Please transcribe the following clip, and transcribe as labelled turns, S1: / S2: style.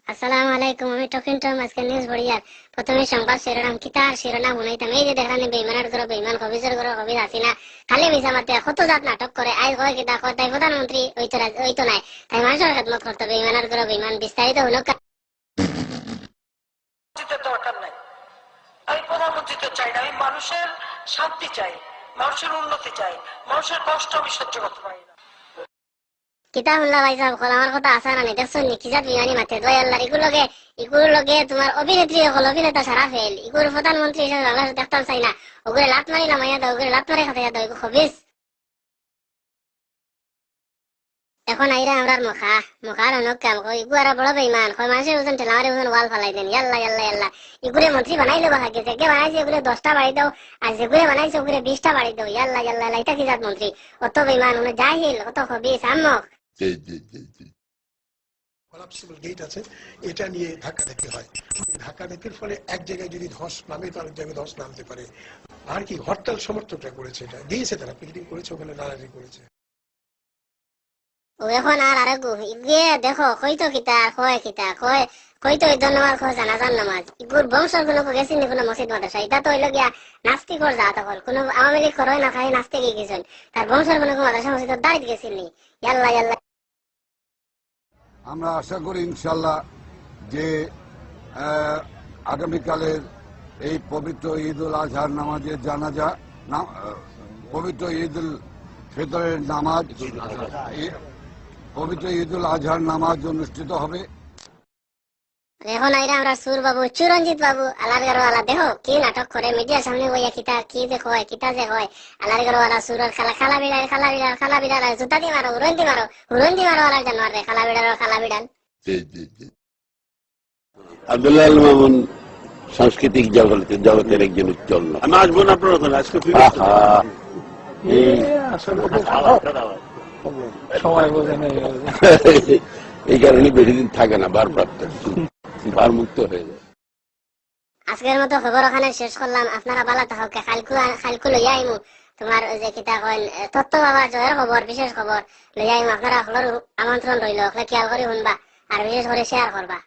S1: আসসালামু আলাইকুম। আমি টকিং টম আজকে নিউজ বড়িয়ার প্রথমে সংবাদ শিরোনাম কিতার শিরোনাম হুনাইতাম। এই যে দেখানি বেইমানের ঘর বেইমান কবিজের ঘর কবিজ হাসিনা খালি মিছা মাতে কত জাত নাটক করে আজ কয় কিতা কয় তাই প্রধানমন্ত্রী ওই তো নাই তাই মানুষের খেদমত করতে বেইমানের ঘর বেইমান বিস্তারিত হলো
S2: দরকার নাই। আমি প্রধানমন্ত্রী তো চাই না, আমি মানুষের শান্তি চাই, মানুষের উন্নতি চাই, মানুষের কষ্ট আমি সহ্য করতে পারি না।
S1: কিতা হুল্লা ভাই সাহেব কল আমার কথা আসা না দেখছো নি কি জাত বিমানি মাতে দয় আল্লাহ ইগুর লগে তোমার অভিনেত্রী হল অভিনেতা সারা ফেল ইগুর প্রধানমন্ত্রী হিসেবে বাংলাদেশ দেখতাম চাই না। ওগুলো লাত মারি নামাইয়া দাও, ওগুলো লাত মারি খাতাইয়া দাও, এগুলো খবিস। এখন আইরা আমরার মুখার অনেক কাম কই ইগু আর বড় বেইমান কই মানুষের ওজন ঠেলামারি ওজন ওয়াল ফালাই দেন। ইয়াল্লা ইয়াল্লা ইয়াল্লা ইগুরে মন্ত্রী বানাইলো বাহা গেছে কে বানাইছে ওগুলো 10টা বাড়ি দাও আর যেগুলো বানাইছে ওগুলো 20টা বাড়ি দাও। ইয়াল্লা ইয়াল্লা ইয়াল্লা এটা কি জাত মন্ত্রী অত বেইমান উনি জাহিল অত খবিস আম্মক
S3: কলাপসিবল গেট আছে, এটা নিয়ে ধাক্কাধাক্কি হয়। ধাক্কাধাক্কির ফলে এক জায়গায় যদি ধস নামে তো আরেক জায়গায় ধস নামতে পারে। আর কি হরতাল সমর্থকরা করেছে, এটা দিয়েছে, তারা পিকেটিং করেছে, ওখানে নারাজি করেছে।
S1: ও এখন আর আরেকু ইগে দেখো কইতো কিতা কয় কিতা কয় কইতো ঈদ নামাজ কয় জানাজার নামাজ ইগুর বংশর কোনো গেছি নি কোনো মসজিদ মাদ্রাসা এটা তো হইলো গিয়া নাস্তিকর জাত হল কোনো আওয়ামী লীগ করয় না খাই নাস্তিক গেছেন তার বংশর কোনো মাদ্রাসা মসজিদ দাঁড়িয়ে গেছেন নি। ইয়াল্লা ইয়াল্লা
S4: আমরা আশা করি ইনশাল্লাহ যে আগামীকালের এই পবিত্র ঈদ উল আজহার নামাজের জানাজা পবিত্র ঈদ উল ফিতরের নামাজ পবিত্র ঈদ উল আজহার নামাজ অনুষ্ঠিত হবে।
S1: এখন আইরা আমরা সুর বাবু চিরঞ্জিত বাবু আলারগারওয়ালা দেখো কি নাটক করে মিডিয়ার সামনে বইয়া কিতা কি যে কয় কিতা যে কয় আলারগারওয়ালা সুরের খালা বিড়াল জুতা দিয়ে মারো হুরন্দি মারো আলার জানোয়ার রে খালা বিড়াল।
S5: আব্দুল্লাহ আল মামুন সাংস্কৃতিক জগতের একজন উজ্জ্বল লোক। আমি আসবো না আপনার ওখানে আজকে এই কারণে বেশি দিন থাকে না, ভারমুক্ত হয়ে যায়।
S1: আজকের মতো খবর ওখানে শেষ করলাম। আপনারা বালা তাহকে খালকু লইয়া আইমু তোমার ওই যে কিতা কইন তত্ত্ব বাবা জয়ের খবর বিশেষ খবর লইয়া আইমু। আপনারা আমন্ত্রণ রইল খেয়াল করে শুনবা আর বিশেষ করে শেয়ার করবা।